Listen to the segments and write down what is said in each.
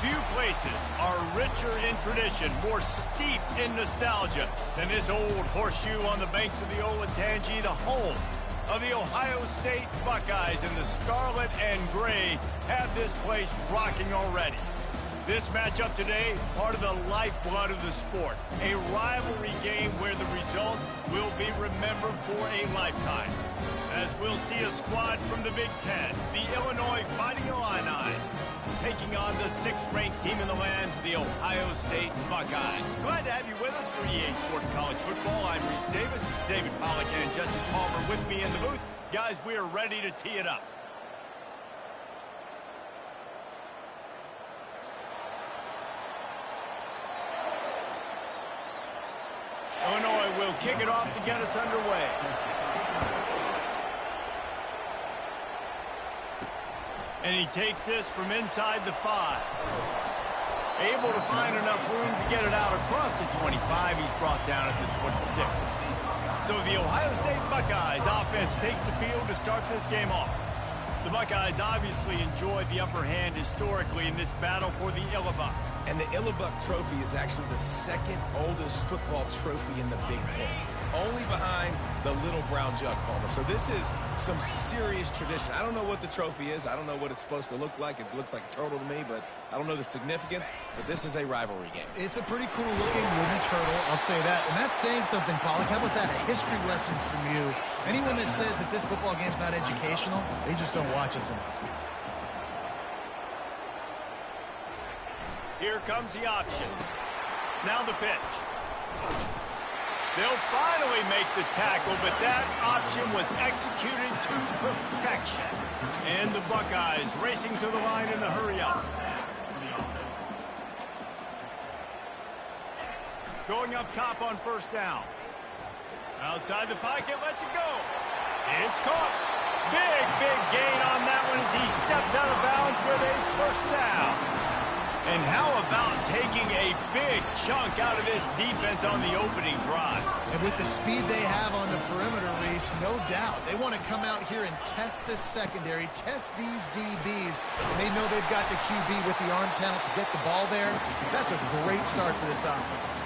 Few places are richer in tradition, more steeped in nostalgia than this old horseshoe on the banks of the Olentangy, the home of the Ohio State Buckeyes. And the scarlet and gray have this place rocking already. This matchup today, part of the lifeblood of the sport. A rivalry game where the results will be remembered for a lifetime. As we'll see a squad from the Big Ten, the Illinois Fighting Illini, taking on the 6th-ranked team in the land, the Ohio State Buckeyes. Glad to have you with us for EA Sports College Football. I'm Reese Davis, David Pollack and Jesse Palmer with me in the booth. Guys, we are ready to tee it up. Illinois will kick it off to get us underway. And he takes this from inside the 5. Able to find enough room to get it out across the 25. He's brought down at the 26. So the Ohio State Buckeyes offense takes the field to start this game off. The Buckeyes obviously enjoyed the upper hand historically in this battle for the Illabuck. And the Illabuck Trophy is actually the second oldest football trophy in the Big Ten. Only behind the Little Brown Jug, Palmer. So this is some serious tradition. I don't know what the trophy is. I don't know what it's supposed to look like. It looks like a turtle to me, but I don't know the significance. But this is a rivalry game. It's a pretty cool-looking wooden turtle, I'll say that. And that's saying something, Pollack. How about that? A history lesson from you. Anyone that says that this football game's not educational, they just don't watch us enough. Here comes the option. Now the pitch. They'll finally make the tackle, but that option was executed to perfection. And the Buckeyes racing to the line in a hurry up. Going up top on first down. Outside the pocket, lets it go. It's caught. Big gain on that one as he steps out of bounds with a first down. And how about taking a big chunk out of this defense on the opening drive? And with the speed they have on the perimeter, Reese, no doubt. They want to come out here and test this secondary, test these DBs. And they know they've got the QB with the arm talent to get the ball there. That's a great start for this offense.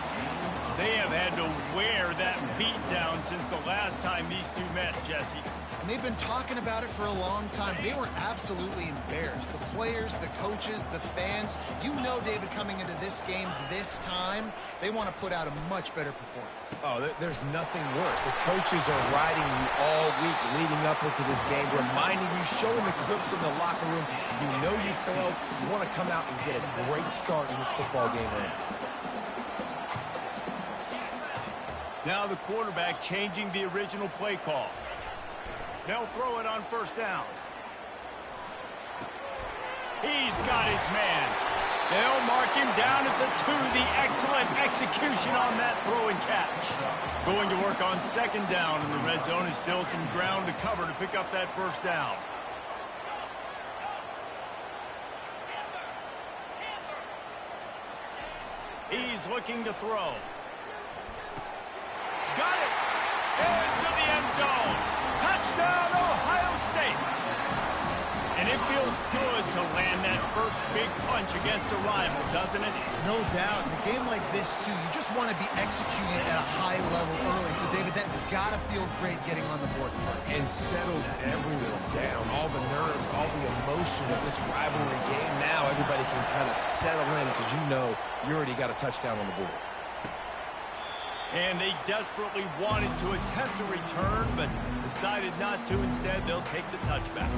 They have had to wear that beat down since the last time these two met, Jesse. And they've been talking about it for a long time. They were absolutely embarrassed. The players, the coaches, the fans. You know, David, coming into this game this time, they want to put out a much better performance. Oh, there's nothing worse. The coaches are riding you all week leading up into this game, reminding you, showing the clips in the locker room. You know you failed. You want to come out and get a great start in this football game. Now the quarterback changing the original play call. They'll throw it on first down. He's got his man. They'll mark him down at the 2. The excellent execution on that throw and catch. Going to work on second down, and the red zone is still some ground to cover to pick up that first down. He's looking to throw. Got it! Into the end zone. Touchdown, Ohio State! And it feels good to land that first big punch against a rival, doesn't it? No doubt. In a game like this, too, you just want to be executing it at a high level early. So, David, that's got to feel great getting on the board first. And settles everyone down. All the nerves, all the emotion of this rivalry game. Now everybody can kind of settle in because you know you already got a touchdown on the board. And they desperately wanted to attempt a return, but decided not to. Instead, they'll take the touchback.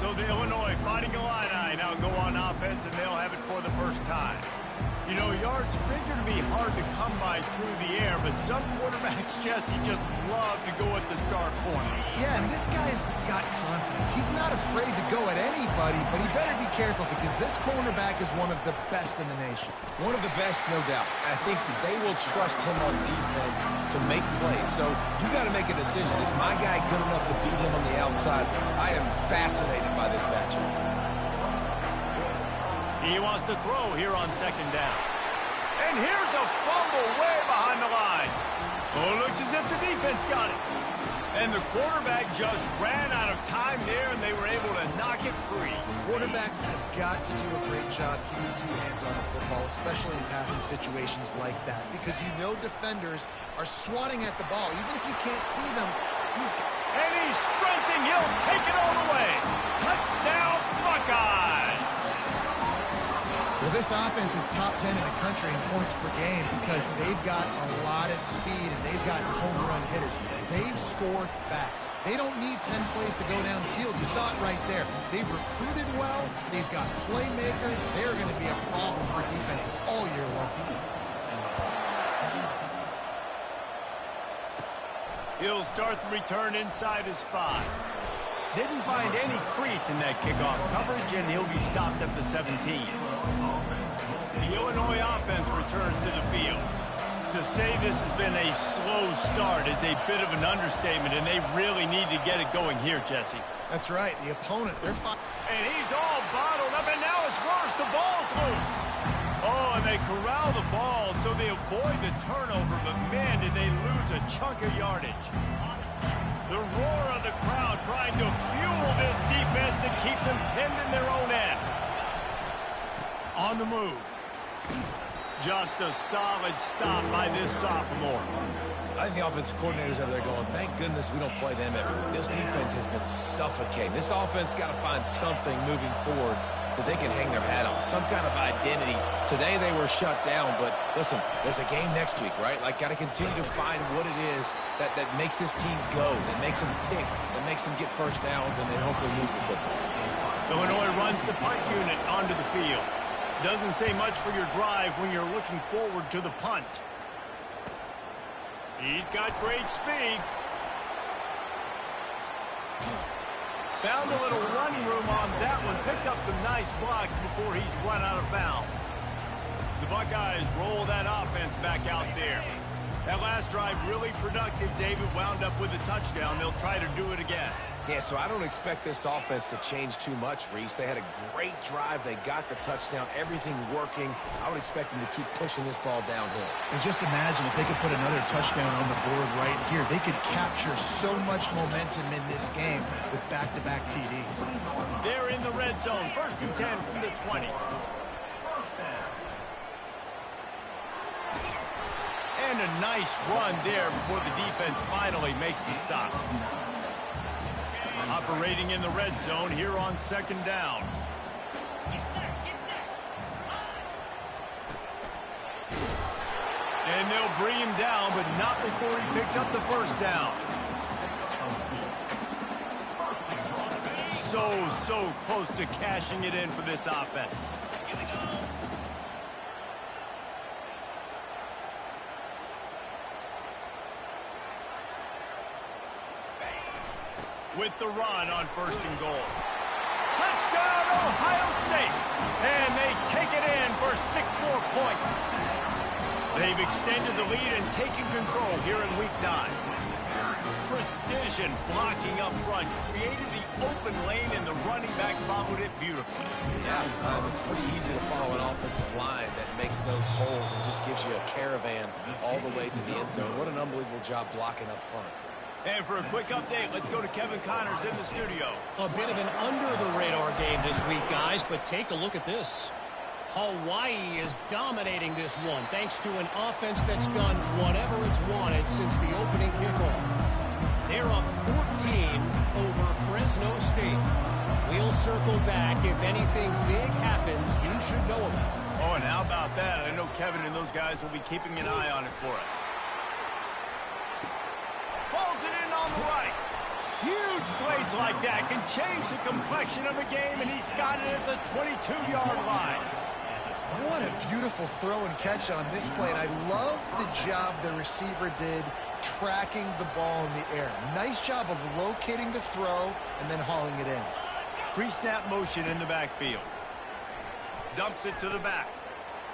So the Illinois Fighting Illini now go on offense, and they'll have it for the first time. You know, yards figure to be hard to come by through the air, but some quarterbacks, Jesse, just love to go at the star corner. Yeah, and this guy's got confidence. He's not afraid to go at anybody, but he better be careful because this cornerback is one of the best in the nation. One of the best, no doubt. I think they will trust him on defense to make plays. So you got to make a decision. Is my guy good enough to beat him on the outside? I am fascinated by this matchup. He wants to throw here on second down. And here's a fumble way behind the line. Oh, it looks as if the defense got it. And the quarterback just ran out of time there, and they were able to knock it free. Quarterbacks have got to do a great job keeping two hands on the football, especially in passing situations like that, because you know defenders are swatting at the ball. Even if you can't see them, and he's sprinting. He'll take it all the way. Touchdown, Buckeyes! Well, this offense is top 10 in the country in points per game because they've got a lot of speed and they've got home run hitters. They score fast. They don't need 10 plays to go down the field. You saw it right there. They've recruited well. They've got playmakers. They're going to be a problem for defenses all year long. He'll start the return inside his 5. Didn't find any crease in that kickoff coverage, and he'll be stopped up to 17. The Illinois offense returns to the field. To say this has been a slow start is a bit of an understatement, and they really need to get it going here, Jesse. That's right. The opponent, they're fine. And he's all bottled up, and now it's worse. The ball's loose. Oh, and they corral the ball, so they avoid the turnover, but man, did they lose a chunk of yardage. The roar of the crowd trying to fuel this defense to keep them pinned in their own end. On the move. Just a solid stop by this sophomore. I think the offensive coordinators over there going, thank goodness we don't play them every week. This defense has been suffocating. This offense got to find something moving forward that they can hang their hat on, some kind of identity. Today they were shut down, but listen, there's a game next week, right? Like, got to continue to find what it is that makes this team go, that makes them tick, that makes them get first downs, and then hopefully move the football. Illinois runs the punt unit onto the field. Doesn't say much for your drive when you're looking forward to the punt. He's got great speed. Found a little running room on that one. Picked up some nice blocks before he's run out of bounds. The Buckeyes roll that offense back out there. That last drive really productive. David wound up with a touchdown. They'll try to do it again. Yeah, so I don't expect this offense to change too much, Reese. They had a great drive. They got the touchdown. Everything working. I would expect them to keep pushing this ball downhill. And just imagine if they could put another touchdown on the board right here. They could capture so much momentum in this game with back-to-back TDs. They're in the red zone. 1st and 10 from the 20. And a nice run there before the defense finally makes the stop. Operating in the red zone here on 2nd down. And they'll bring him down, but not before he picks up the 1st down. So close to cashing it in for this offense. With the run on 1st and goal. Touchdown, Ohio State! And they take it in for 6 more points. They've extended the lead and taken control here in week 9. Precision blocking up front created the open lane, and the running back followed it beautifully. Yeah, it's pretty easy to follow an offensive line that makes those holes and just gives you a caravan all the way to the end zone. What an unbelievable job blocking up front. And for a quick update, let's go to Kevin Connors in the studio. A bit of an under-the-radar game this week, guys, but take a look at this. Hawaii is dominating this one thanks to an offense that's done whatever it's wanted since the opening kickoff. They're up 14 over Fresno State. We'll circle back. If anything big happens, you should know about it. Oh, and how about that? I know Kevin and those guys will be keeping an eye on it for us. Pulls it in on the right. Huge plays like that can change the complexion of a game, and he's got it at the 22-yard line. What a beautiful throw and catch on this play, and I love the job the receiver did tracking the ball in the air. Nice job of locating the throw and then hauling it in. Pre-snap motion in the backfield. Dumps it to the back.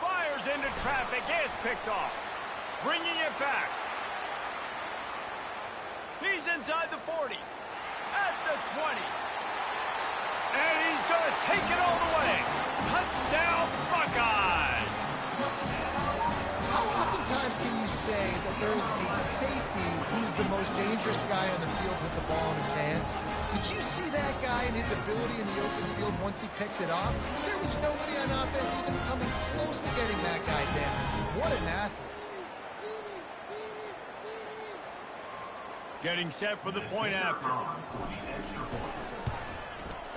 Fires into traffic. It's picked off. Bringing it back. He's inside the 40. At the 20. And he's going to take it all the way. Touchdown, Buckeyes! How oftentimes can you say that there's a safety who's the most dangerous guy on the field with the ball in his hands? Did you see that guy and his ability in the open field once he picked it off, there was nobody on offense even coming close to getting that guy down. What an athlete. Getting set for the point after.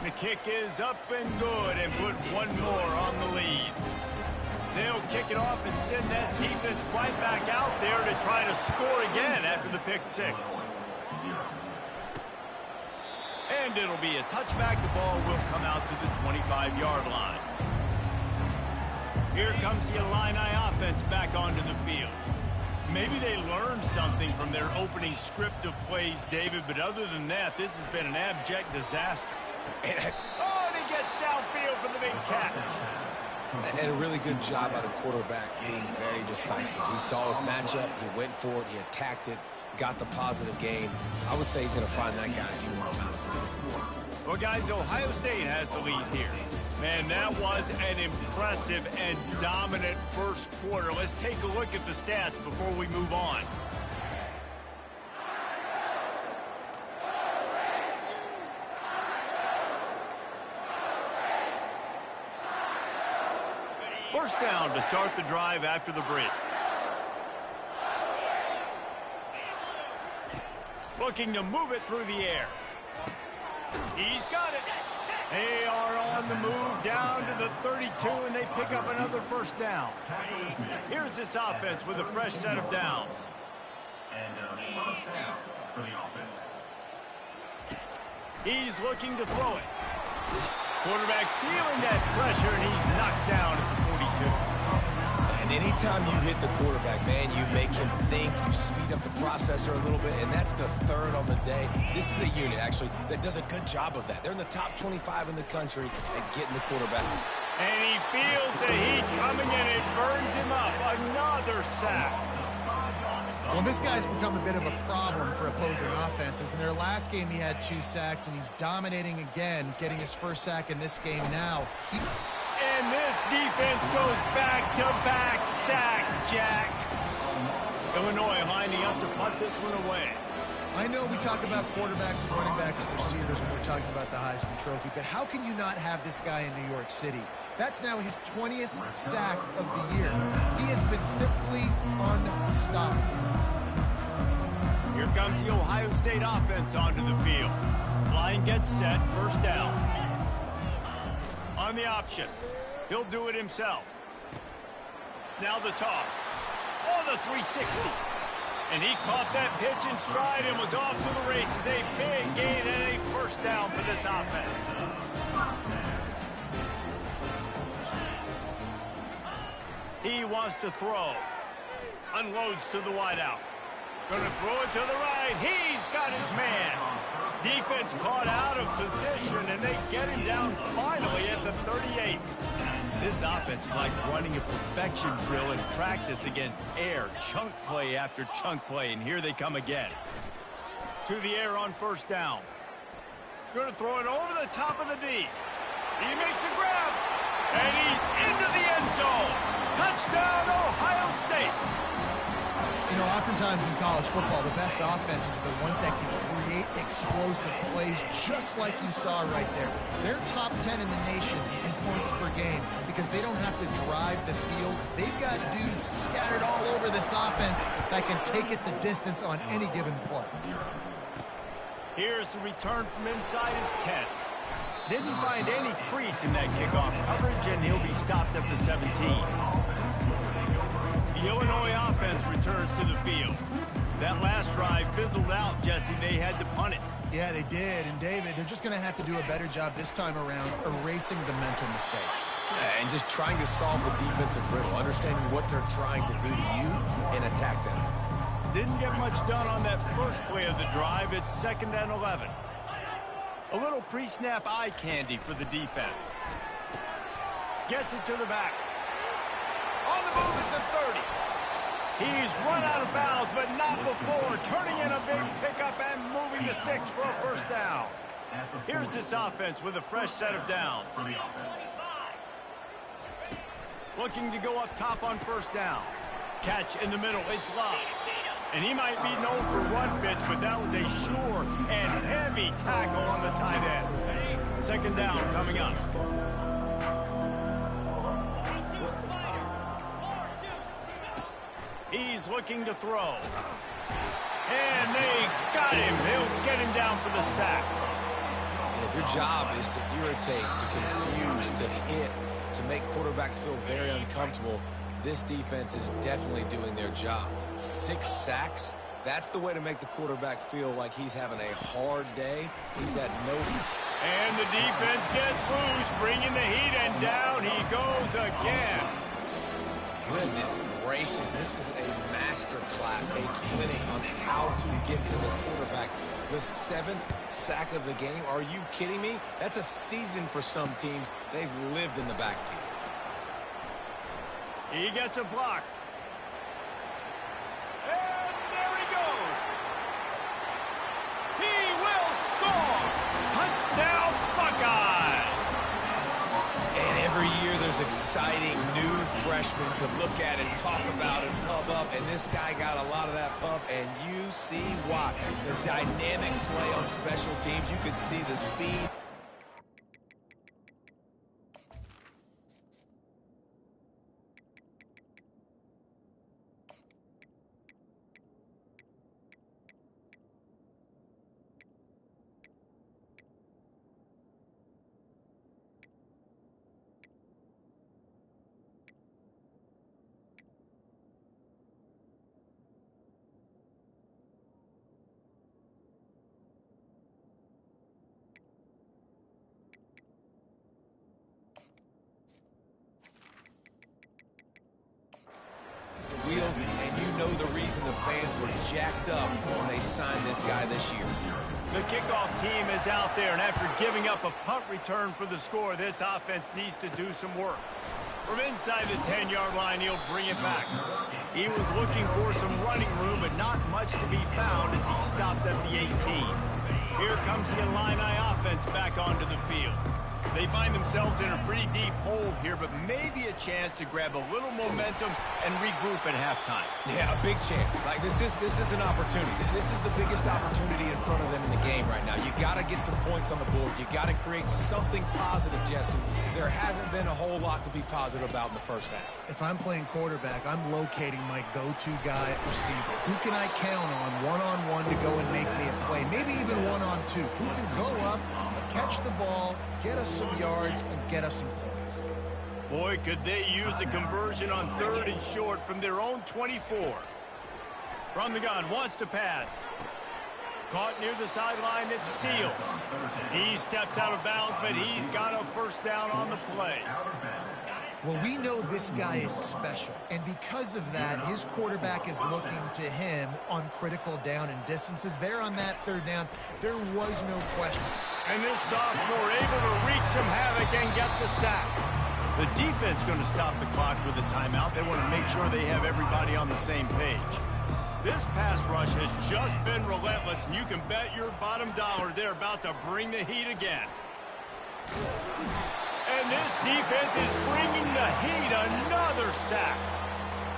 The kick is up and good and put one more on the lead. They'll kick it off and send that defense right back out there to try to score again after the pick six. And it'll be a touchback. The ball will come out to the 25-yard line. Here comes the Illini offense back onto the field. Maybe they learned something from their opening script of plays, David, but other than that, this has been an abject disaster. And he gets downfield for the big catch. And a really good job by the quarterback being very decisive. He saw his matchup, he went for it, he attacked it, got the positive gain. I would say he's going to find that guy a few more times today. Well, guys, Ohio State has the lead here. Man, that was an impressive and dominant first quarter. Let's take a look at the stats before we move on. First down to start the drive after the break. Looking to move it through the air. He's got it. They are on the move down to the 32, and they pick up another first down. Here's this offense with a fresh set of downs. First down for the offense. He's looking to throw it. Quarterback feeling that pressure, and he's knocked down at the 42. And anytime you hit the quarterback, man, you make him think, you speed up the processor a little bit, and that's the third on the day. This is a unit, actually, that does a good job of that. They're in the top 25 in the country at getting the quarterback. And he feels the heat coming, and it burns him up. Another sack. Well, this guy's become a bit of a problem for opposing offenses. In their last game, he had 2 sacks, and he's dominating again, getting his first sack in this game now. And this defense goes back-to-back sack, Jack. Illinois lining up to punt this one away. I know we talk about quarterbacks and running backs and receivers when we're talking about the Heisman Trophy, but how can you not have this guy in New York City? That's now his 20th sack of the year. He has been simply unstoppable. Here comes the Ohio State offense onto the field. Line gets set, first down. On the option, he'll do it himself. Now the toss. Oh, the 360. And he caught that pitch in stride and was off to the races. A big gain and a first down for this offense. He wants to throw. Unloads to the wideout. Going to throw it to the right. He's got his man. Defense caught out of position, and they get him down finally at the 38. This offense is like running a perfection drill in practice against air. Chunk play after chunk play, and here they come again. To the air on first down. Going to throw it over the top of the D. He makes a grab, and he's into the end zone. Touchdown, Ohio State. You know, oftentimes in college football, the best offenses are the ones that can create explosive plays, just like you saw right there. They're top 10 in the nation in points per game because they don't have to drive the field. They've got dudes scattered all over this offense that can take it the distance on any given play. Here's the return from inside his 10. Didn't find any crease in that kickoff coverage, and he'll be stopped at the 17. The Illinois offense returns to the field. That last drive fizzled out, Jesse. They had to punt it. Yeah, they did. And, David, they're just going to have to do a better job this time around erasing the mental mistakes. And just trying to solve the defensive riddle, understanding what they're trying to do to you and attack them. Didn't get much done on that first play of the drive. It's 2nd and 11. A little pre-snap eye candy for the defense. Gets it to the back. On the move at the 30. He's run out of bounds, but not before. Turning in a big pickup and moving the sticks for a first down. Here's this offense with a fresh set of downs. Looking to go up top on first down. Catch in the middle. It's Love. And he might be known for run fits, but that was a sure and heavy tackle on the tight end. second down coming up. He's looking to throw. And they got him. He'll get him down for the sack. And if your job is to irritate, to confuse, to hit, to make quarterbacks feel very uncomfortable, this defense is definitely doing their job. 6 sacks, that's the way to make the quarterback feel like he's having a hard day. He's had no... And the defense gets loose, bringing the heat, and down he goes again. Goodness gracious, this is a master class, a clinic on how to get to the quarterback. The 7th sack of the game, are you kidding me? That's a season for some teams. They've lived in the backfield. He gets a block. And there he goes. He will score. Touchdown, Buckeyes. And every year there's exciting new freshmen to look at and talk about and pump up. And this guy got a lot of that pump, and you see why. The dynamic play on special teams. You could see the speed. Wheels, and you know the reason the fans were jacked up when they signed this guy this year. The kickoff team is out there, and after giving up a punt return for the score, this offense needs to do some work. From inside the 10-yard line, he'll bring it back. He was looking for some running room, but not much to be found as he stopped at the 18. Here comes the Illini offense back onto the field. They find themselves in a pretty deep hole here, but maybe a chance to grab a little momentum and regroup at halftime. Yeah, a big chance. Like this is an opportunity. This is the biggest opportunity in front of them in the game right now. You got to get some points on the board. You got to create something positive, Jesse. There hasn't been a whole lot to be positive about in the first half. If I'm playing quarterback, I'm locating my go-to guy at receiver. Who can I count on one-on-one to go and make me a play? Maybe even one-on-two. Who can go up, catch the ball, get us some yards, and get us some points. Boy, could they use a conversion on 3rd and short from their own 24. From the gun, wants to pass. Caught near the sideline, it's Seals. He steps out of bounds, but he's got a first down on the play. Well, we know this guy is special, and because of that, his quarterback is looking to him on critical down and distances. There on that 3rd down, there was no question. And this sophomore able to wreak some havoc and get the sack. The defense going to stop the clock with a timeout. They want to make sure they have everybody on the same page. This pass rush has just been relentless, and you can bet your bottom dollar they're about to bring the heat again. And this defense is bringing the heat, another sack.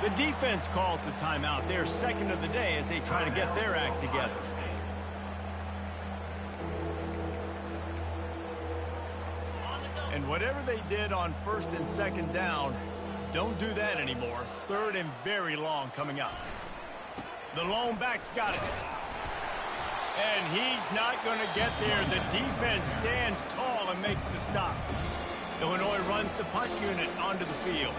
The defense calls the timeout. They're second of the day as they try to get their act together. And whatever they did on 1st and 2nd down, don't do that anymore. 3rd and very long coming up. The lone back's got it. And he's not going to get there. The defense stands tall and makes the stop. Illinois runs the punt unit onto the field.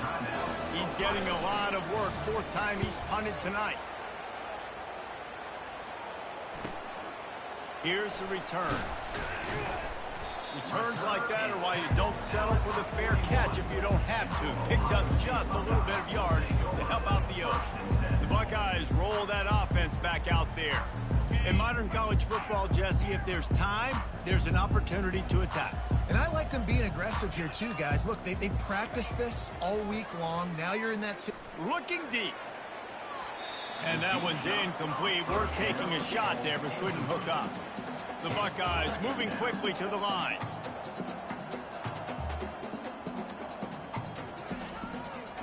He's getting a lot of work. 4th time he's punted tonight. Here's the return. Returns like that are why you don't settle for the fair catch if you don't have to. Picks up just a little bit of yards to help out the Oaks. The Buckeyes roll that offense back out there. In modern college football, Jesse, if there's time, there's an opportunity to attack. And I like them being aggressive here too, guys. Look, they practiced this all week long. Now you're in that... Looking deep. And that one's incomplete. We're taking a shot there, but couldn't hook up. The Buckeyes moving quickly to the line.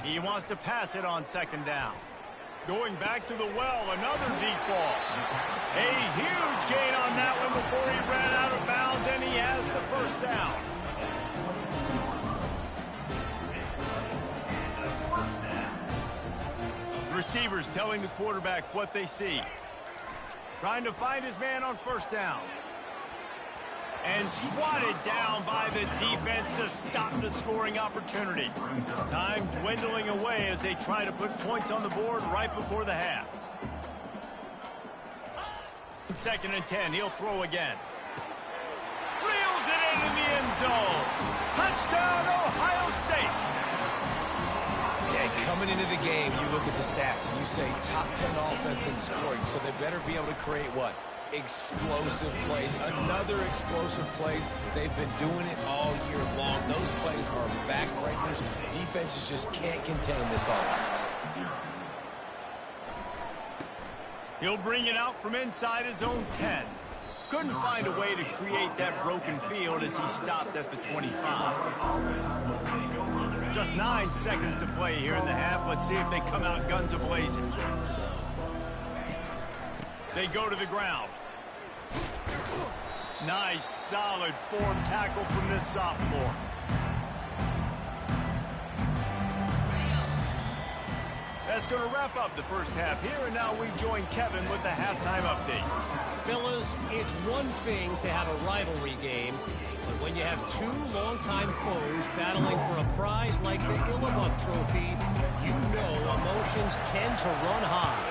He wants to pass it on 2nd down. Going back to the well, another deep ball. A huge gain on that one before he ran out of bounds, and he has the first down. receivers telling the quarterback what they see. Trying to find his man on first down. And swatted down by the defense to stop the scoring opportunity. Time dwindling away as they try to put points on the board right before the half. 2nd and 10, he'll throw again. Reels it in the end zone. Touchdown, Ohio State. Yeah, coming into the game, you look at the stats and you say top 10 offense in scoring, so they better be able to create what? Explosive plays. Another explosive plays. They've been doing it all year long. Those plays are backbreakers. Defenses just can't contain this offense. He'll bring it out from inside his own 10. Couldn't find a way to create that broken field as he stopped at the 25. Just 9 seconds to play here in the half. Let's see if they come out guns a-blazing. They go to the ground. Nice, solid form tackle from this sophomore. That's going to wrap up the first half here, and now we join Kevin with the halftime update. Fellas, it's one thing to have a rivalry game, but when you have two longtime foes battling for a prize like the Illibuck Trophy, you know emotions tend to run high.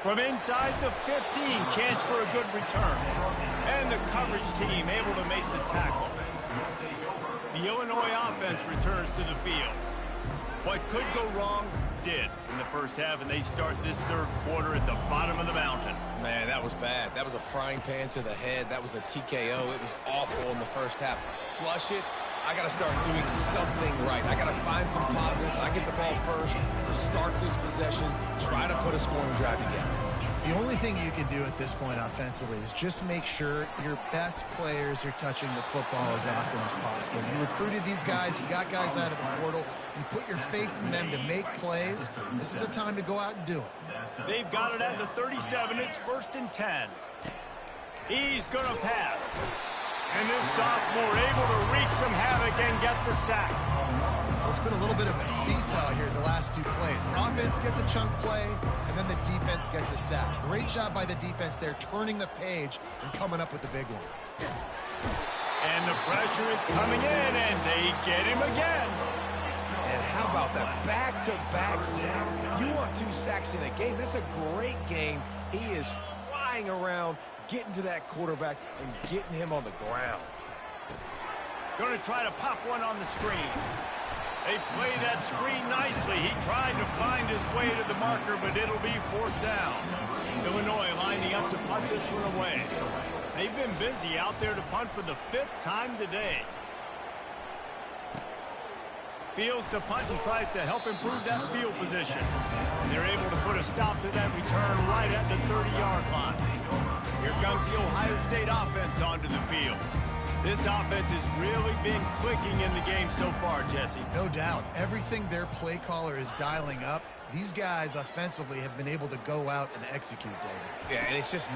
From inside the 15, chance for a good return. And the coverage team able to make the tackle. The Illinois offense returns to the field. What could go wrong did in the first half, and they start this third quarter at the bottom of the mountain. Man, that was bad. That was a frying pan to the head. That was a TKO. It was awful in the first half. Flush it. I got to start doing something right. I got to find some positives. I get the ball first to start this possession, try to put a scoring drive together. The only thing you can do at this point offensively is just make sure your best players are touching the football as often as possible. You recruited these guys. You got guys out of the portal. You put your faith in them to make plays. This is a time to go out and do it. They've got it at the 37. It's 1st and 10. He's going to pass. And this sophomore able to wreak some havoc and get the sack. It's been a little bit of a seesaw here the last two plays. The offense gets a chunk play, and then the defense gets a sack. Great job by the defense there, turning the page and coming up with the big one. And the pressure is coming in, and they get him again. And how about that back-to-back sack? You want 2 sacks in a game? That's a great game. He is flying around, getting to that quarterback and getting him on the ground. Going to try to pop one on the screen. They play that screen nicely. He tried to find his way to the marker, but it'll be 4th down. Illinois lining up to punt this one away. They've been busy out there to punt for the 5th time today. Fields to punt and tries to help improve that field position. And they're able to put a stop to that return right at the 30-yard line. Here comes the Ohio State offense onto the field. This offense has really been clicking in the game so far, Jesse. No doubt. Everything their play caller is dialing up, these guys offensively have been able to go out and execute, David. Yeah, and it's just...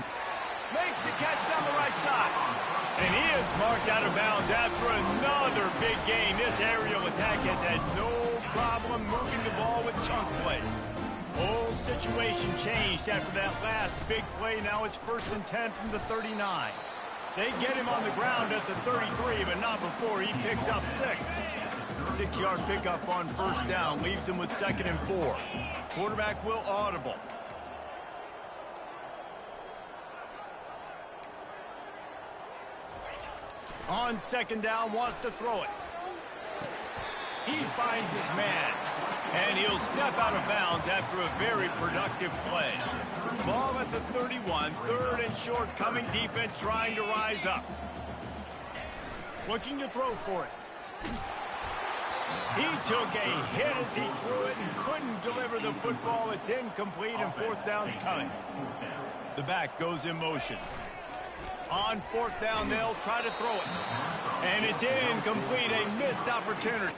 Makes the catch down the right side. And he is marked out of bounds after another big gain. This aerial attack has had no problem moving the ball with chunk plays. Whole situation changed after that last big play. Now it's 1st and 10 from the 39. They get him on the ground at the 33, but not before he picks up 6. 6-yard pickup on 1st down leaves him with 2nd and 4. Quarterback will audible. On 2nd down, wants to throw it. He finds his man, and he'll step out of bounds after a very productive play. Ball at the 31, 3rd and short, coming defense trying to rise up. Looking to throw for it. He took a hit as he threw it and couldn't deliver the football. It's incomplete, and 4th down's coming. The back goes in motion. On 4th down, they'll try to throw it. And it's incomplete, a missed opportunity.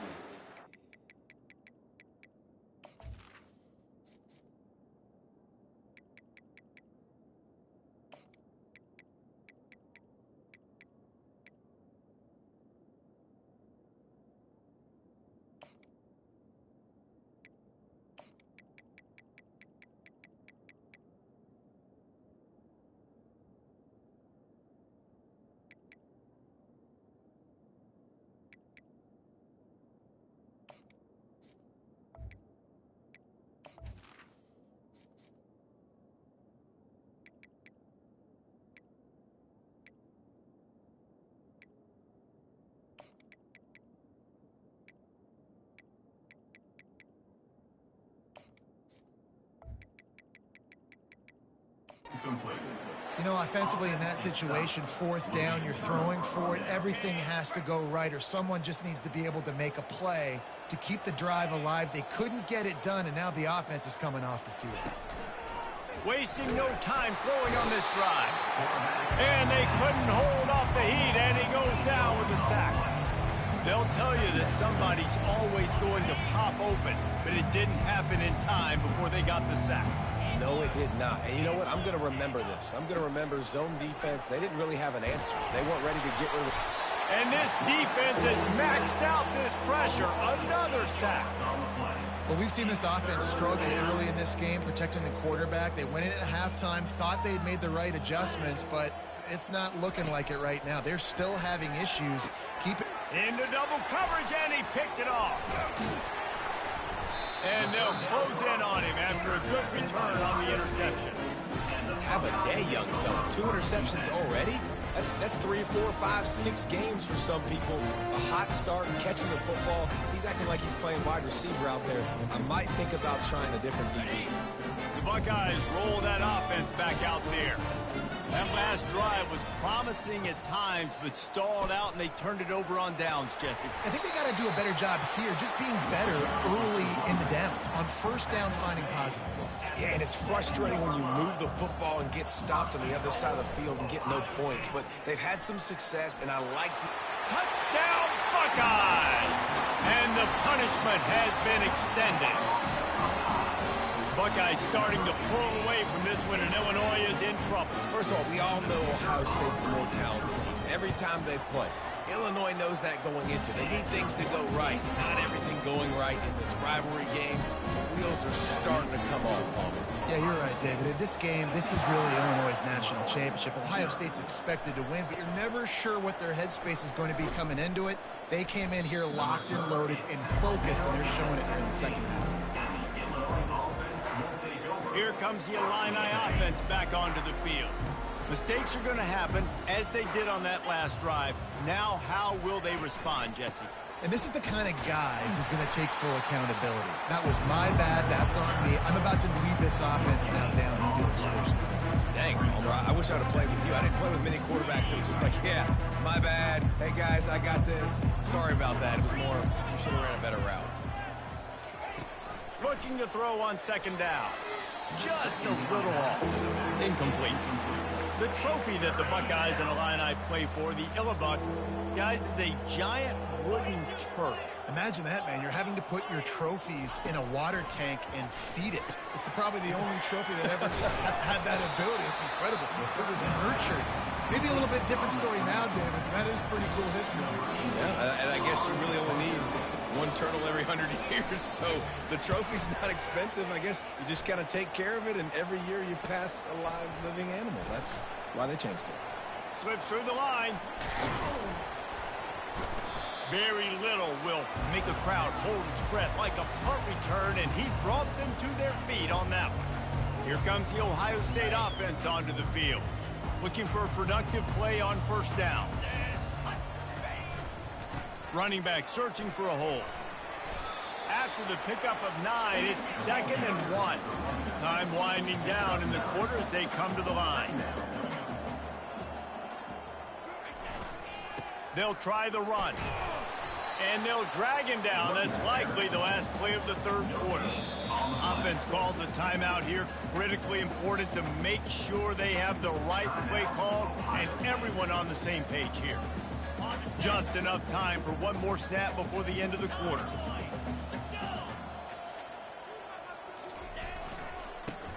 complete. You know, offensively in that situation, fourth down, you're throwing for it. Everything has to go right, or someone just needs to be able to make a play to keep the drive alive. They couldn't get it done, and now the offense is coming off the field. Wasting no time throwing on this drive. And they couldn't hold off the heat, and he goes down with a sack. They'll tell you that somebody's always going to pop open, but it didn't happen in time before they got the sack. No, it did not. And you know what? I'm going to remember this. I'm going to remember zone defense. They didn't really have an answer. They weren't ready to get rid of it. And this defense has maxed out this pressure. Another sack. Well, we've seen this offense struggle early in this game, protecting the quarterback. They went in at halftime, thought they'd made the right adjustments, but it's not looking like it right now. They're still having issues. Keep it into double coverage, and he picked it off. And they'll close in on him after a good return on the interception. Have a day, young fella. 2 interceptions already? That's 3, 4, 5, 6 games for some people. A hot start, catching the football. He's acting like he's playing wide receiver out there. I might think about trying a different DB. The Buckeyes roll that offense back out there. That last drive was promising at times, but stalled out, and they turned it over on downs, Jesse. I think they got to do a better job here, just being better early in the downs. On first down, finding positive plays. Yeah, and it's frustrating when you move the football and get stopped on the other side of the field and get no points. But they've had some success, and I like the... Touchdown, Buckeyes! And the punishment has been extended. Buckeyes starting to pull away from this one, and Illinois is in trouble. First of all, we all know Ohio State's the more talented team. Every time they play, Illinois knows that going into. They need things to go right. Not everything going right in this rivalry game. The wheels are starting to come off, Palmer. Yeah, you're right, David. In this game, this is really Illinois' national championship. Ohio State's expected to win, but you're never sure what their headspace is going to be coming into it. They came in here locked and loaded and focused, and they're showing it here in the second half. Here comes the Illini offense back onto the field. Mistakes are going to happen, as they did on that last drive. Now, how will they respond, Jesse? And this is the kind of guy who's going to take full accountability. That was my bad. That's on me. I'm about to lead this offense now down the field and score some points. Dang, Palmer, I wish I would have played with you. I didn't play with many quarterbacks that were just like, yeah, my bad. Hey, guys, I got this. Sorry about that. It was more, we should have ran a better route. Looking to throw on second down. Just a little off. Incomplete. The trophy that the Buckeyes and Illini play for, the Illabuck, guys, is a giant wooden turtle. Imagine that, man. You're having to put your trophies in a water tank and feed it. It's probably the only trophy that ever had that ability. It's incredible. It was nurtured. Maybe a little bit different story now, David, but that is pretty cool history. Yeah, and I guess you really only need one turtle every 100 years, so the trophy's not expensive. I guess you just kind of take care of it, and every year you pass a live living animal. That's why they changed it. Slips through the line. Very little will make a crowd hold its breath like a punt return, and he brought them to their feet on that one. Here comes the Ohio State offense onto the field, looking for a productive play on first down. Running back searching for a hole. After the pickup of 9, it's 2nd and 1. Time winding down in the quarter as they come to the line. They'll try the run. And they'll drag him down. That's likely the last play of the third quarter. Offense calls a timeout here. Critically important to make sure they have the right play called and everyone on the same page here. Just enough time for one more snap before the end of the quarter.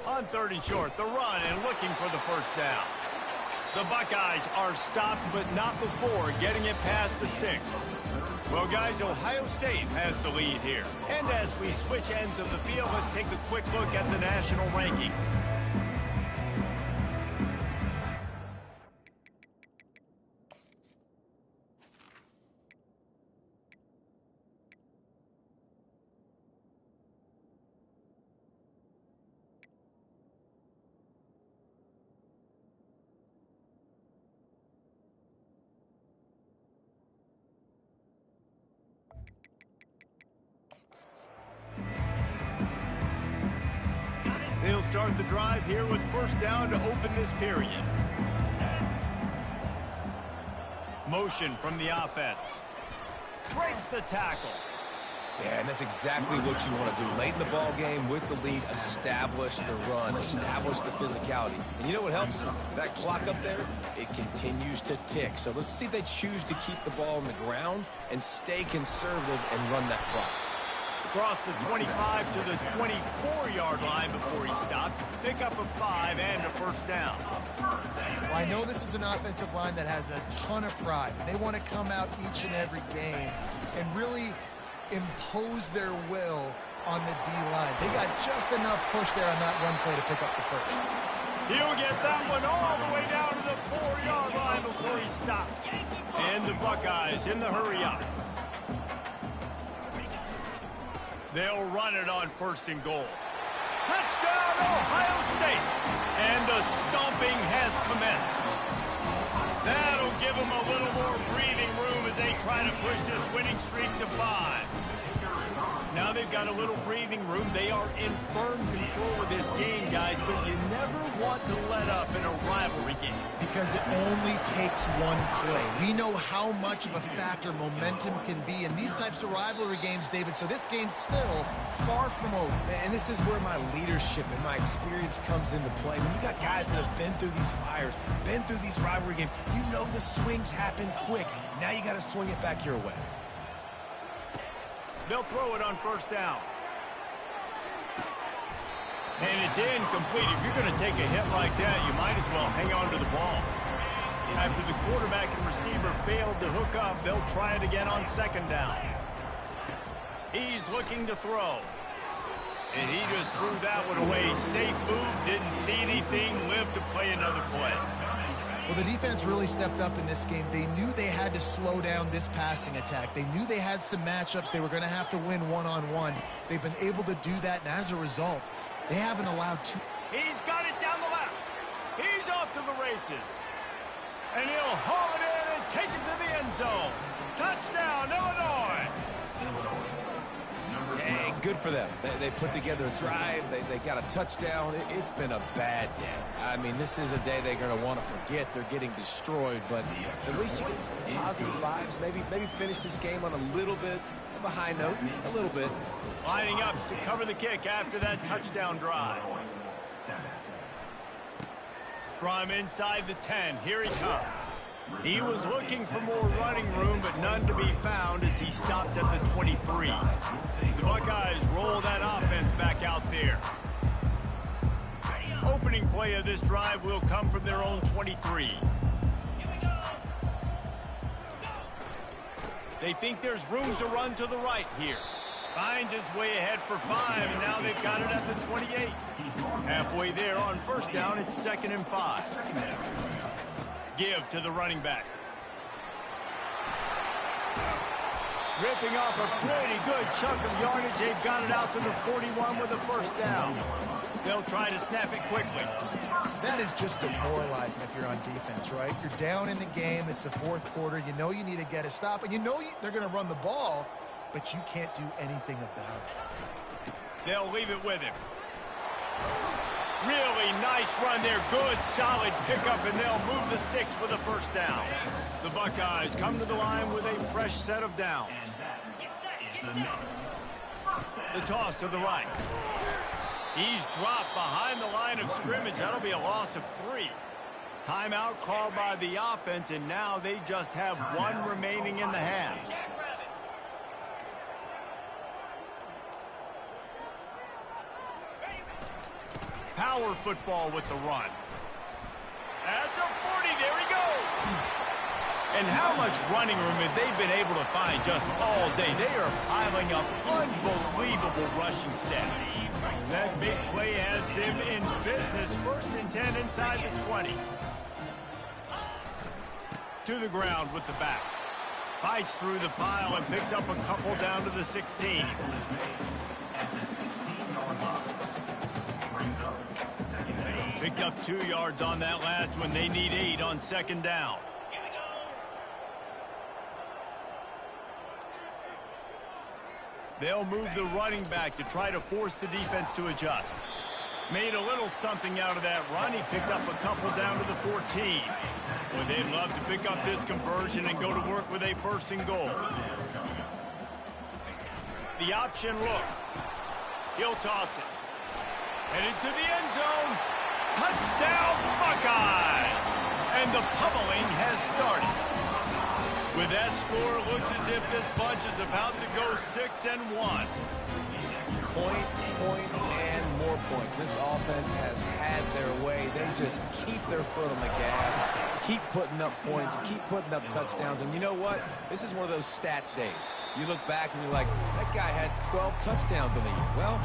On 3rd and short, the run and looking for the first down. The Buckeyes are stopped, but not before getting it past the sticks. Well, guys, Ohio State has the lead here. And as we switch ends of the field, let's take a quick look at the national rankings. He'll start the drive here with first down to open this period. Motion from the offense. Breaks the tackle. Yeah, and that's exactly what you want to do. Late in the ball game with the lead, establish the run, establish the physicality. And you know what helps? That clock up there, it continues to tick. So let's see if they choose to keep the ball on the ground and stay conservative and run that clock. Across the 25 to the 24-yard line before he stopped. Pick up a 5 and a first down. Well, I know this is an offensive line that has a ton of pride. They want to come out each and every game and really impose their will on the D-line. They got just enough push there on that run play to pick up the first. He'll get that one all the way down to the 4-yard line before he stopped. And the Buckeyes in the hurry-up. They'll run it on first and goal. Touchdown, Ohio State! And the stomping has commenced. That'll give them a little more breathing room as they try to push this winning streak to 5. Now they've got a little breathing room. They are in firm control of this game, guys, but you never want to let up in a rivalry game. Because it only takes one play. We know how much of a factor momentum can be in these types of rivalry games, David, so this game's still far from over. And this is where my leadership and my experience comes into play. When you got guys that have been through these fires, been through these rivalry games, you know the swings happen quick. Now you got to swing it back your way. They'll throw it on first down. And it's incomplete. If you're going to take a hit like that, you might as well hang on to the ball. After the quarterback and receiver failed to hook up, they'll try it again on second down. He's looking to throw. And he just threw that one away. Safe move, didn't see anything, lived to play another play. Well, the defense really stepped up in this game. They knew they had to slow down this passing attack. They knew they had some matchups they were going to have to win one-on-one. They've been able to do that, and as a result, they haven't allowed two. He's got it down the left. He's off to the races. And he'll haul it in and take it to the end zone. Touchdown, Illinois. Hey, good for them. They put together a drive. They got a touchdown. It's been a bad day. I mean, this is a day they're going to want to forget. They're getting destroyed, but at least you get some positive vibes. Maybe finish this game on a little bit of a high note, a little bit. Lining up to cover the kick after that touchdown drive. From inside the 10, here he comes. He was looking for more running room, but none to be found as he stopped at the 23. The Buckeyes roll that offense back out there. Opening play of this drive will come from their own 23. They think there's room to run to the right here. Finds his way ahead for 5, and now they've got it at the 28. Halfway there on first down, it's 2nd and 5. Give to the running back. Ripping off a pretty good chunk of yardage. They've got it out to the 41 with a first down. They'll try to snap it quickly. That is just demoralizing if you're on defense, right? You're down in the game. It's the 4th quarter. You know you need to get a stop, and you know they're going to run the ball, but you can't do anything about it. They'll leave it with him. Really nice run there. Good, solid pickup, and they'll move the sticks with a first down. The Buckeyes come to the line with a fresh set of downs. The toss to the right. He's dropped behind the line of scrimmage. That'll be a loss of 3. Timeout called by the offense, and now they just have 1 remaining in the half. Power football with the run. At the 40, there he goes. And how much running room have they been able to find just all day? They are piling up unbelievable rushing stats. That big play has them in business. 1st and 10 inside the 20. To the ground with the back. Fights through the pile and picks up a couple down to the 16. Picked up 2 yards on that last one. They need 8 on 2nd down. They'll move the running back to try to force the defense to adjust. Made a little something out of that run. He picked up a couple down to the 14. Well, they'd love to pick up this conversion and go to work with a first and goal. The option look. He'll toss it. Headed to the end zone. Touchdown, Buckeyes! And the pummeling has started. With that score, it looks as if this bunch is about to go 6-1. Points, points, and more points. This offense has had their way. They just keep their foot on the gas, keep putting up points, keep putting up touchdowns. And you know what? This is one of those stats days. You look back and you're like, that guy had 12 touchdowns in the year. Well,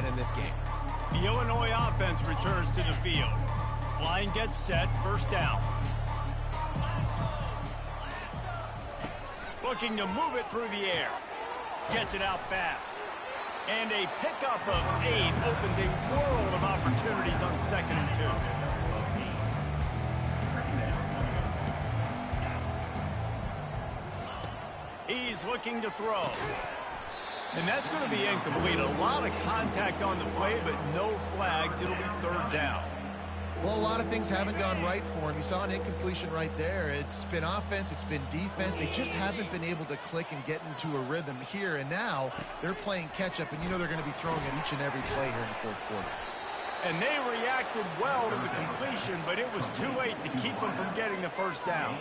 in this game. The Illinois offense returns to the field. Line gets set, first down. Looking to move it through the air. Gets it out fast. And a pickup of 8 opens a world of opportunities on 2nd and 2. He's looking to throw. And that's going to be incomplete. A lot of contact on the play, but no flags. It'll be 3rd down. Well, a lot of things haven't gone right for him. You saw an incompletion right there. It's been offense, it's been defense. They just haven't been able to click and get into a rhythm here. And now they're playing catch-up, and you know they're going to be throwing it each and every play here in the 4th quarter. And they reacted well to the completion, but it was too late to keep them from getting the 1st down.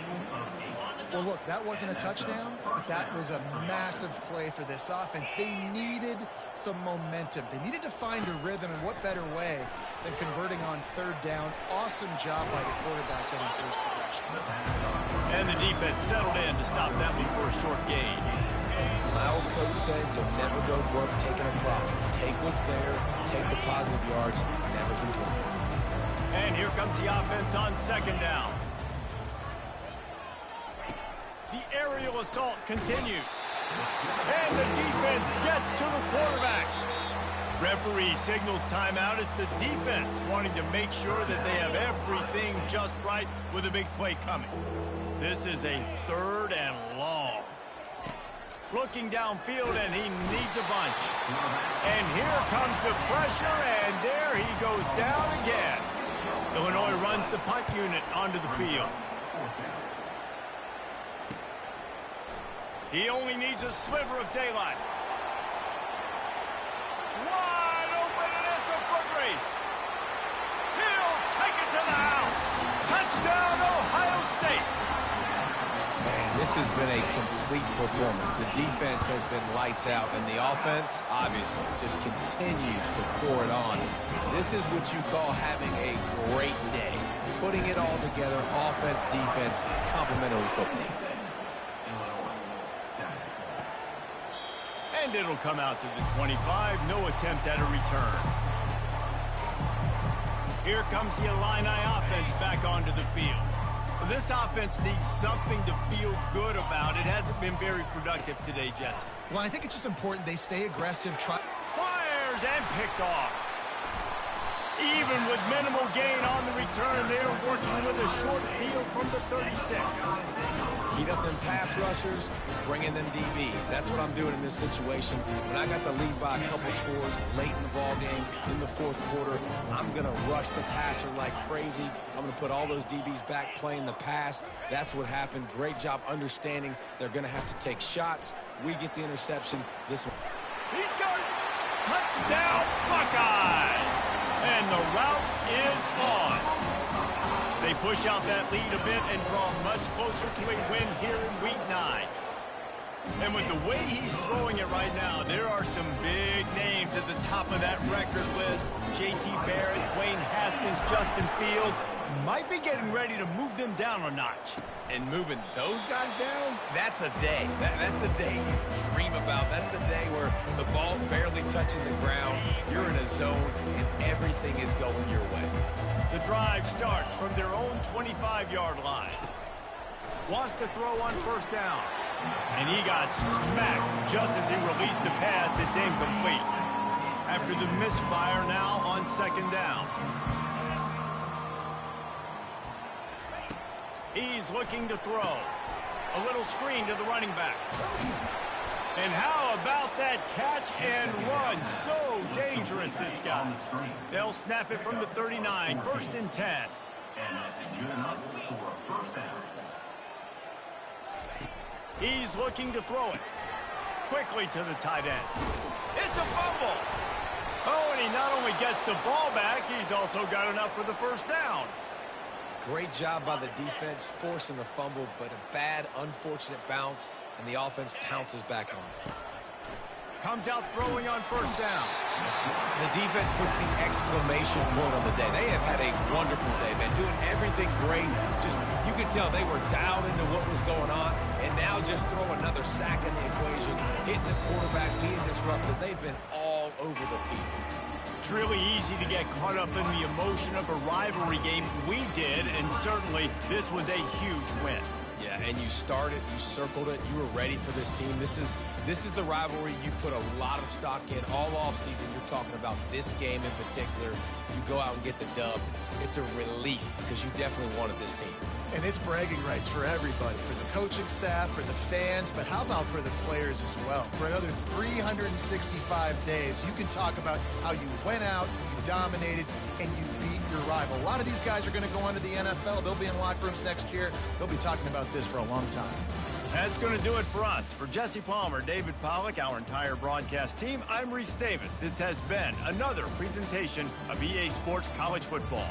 Well, look, that wasn't a touchdown, but that was a massive play for this offense. They needed some momentum. They needed to find a rhythm, and what better way than converting on 3rd down. Awesome job by the quarterback getting first progression. And the defense settled in to stop that one for a short gain. My old coach said you'll never go broke taking a profit. Take what's there, take the positive yards, and never complain. And here comes the offense on 2nd down. The aerial assault continues. And the defense gets to the quarterback. Referee signals timeout. It's the defense wanting to make sure that they have everything just right with a big play coming. This is a 3rd and long. Looking downfield, and he needs a bunch. And here comes the pressure, and there he goes down again. Illinois runs the punt unit onto the field. He only needs a sliver of daylight. Wide open, and it's a foot race. He'll take it to the house. Touchdown, Ohio State. Man, this has been a complete performance. The defense has been lights out, and the offense, obviously, just continues to pour it on. This is what you call having a great day. Putting it all together, offense, defense, complementary football. And it'll come out to the 25. No attempt at a return. Here comes the Illini offense back onto the field. This offense needs something to feel good about. It hasn't been very productive today, Jesse. Well, I think it's just important they stay aggressive. Fires and picked off. Even with minimal gain on the return, they're working with a short field from the 36. Heat up them pass rushers, bring in them DBs. That's what I'm doing in this situation. When I got the lead by a couple scores late in the ball game, in the fourth quarter, I'm going to rush the passer like crazy. I'm going to put all those DBs back playing the pass. That's what happened. Great job understanding they're going to have to take shots. We get the interception. This one. He's got it. Touchdown, Buckeyes. And the route is on. They push out that lead a bit and draw much closer to a win here in Week 9. And with the way he's throwing it right now, there are some big names at the top of that record list. J.T. Barrett, Dwayne Haskins, Justin Fields. Might be getting ready to move them down a notch. And moving those guys down, that's a day. That's the day you dream about. That's the day where the ball's barely touching the ground. You're in a zone, and everything is going your way. The drive starts from their own 25-yard line. Wants to throw on first down. And he got smacked just as he released the pass. It's incomplete. After the misfire now on second down. He's looking to throw. A little screen to the running back. And how about that catch and run? So dangerous, this guy. They'll snap it from the 39, 1st and 10. And that's good enough for a first down. He's looking to throw it. Quickly to the tight end. It's a fumble. Oh, and he not only gets the ball back, he's also got enough for the first down. Great job by the defense forcing the fumble, but a bad, unfortunate bounce, and the offense pounces back on it. Comes out throwing on first down. The defense puts the exclamation point on the day. They have had a wonderful day, man, doing everything great. Just, you could tell they were dialed into what was going on, and now just throw another sack in the equation, hitting the quarterback, being disrupted. They've been all over the field. It's really easy to get caught up in the emotion of a rivalry game. We did, and certainly this was a huge win. Yeah, and you started, you circled it, you were ready for this team. This is the rivalry you put a lot of stock in all offseason. You're talking about this game in particular. You go out and get the dub. It's a relief because you definitely wanted this team. And it's bragging rights for everybody, for the coaching staff, for the fans, but how about for the players as well? For another 365 days, you can talk about how you went out, you dominated, and you beat your rival. A lot of these guys are going to go on to the NFL. They'll be in locker rooms next year. They'll be talking about this for a long time. That's going to do it for us. For Jesse Palmer, David Pollack, our entire broadcast team, I'm Reese Davis. This has been another presentation of EA Sports College Football.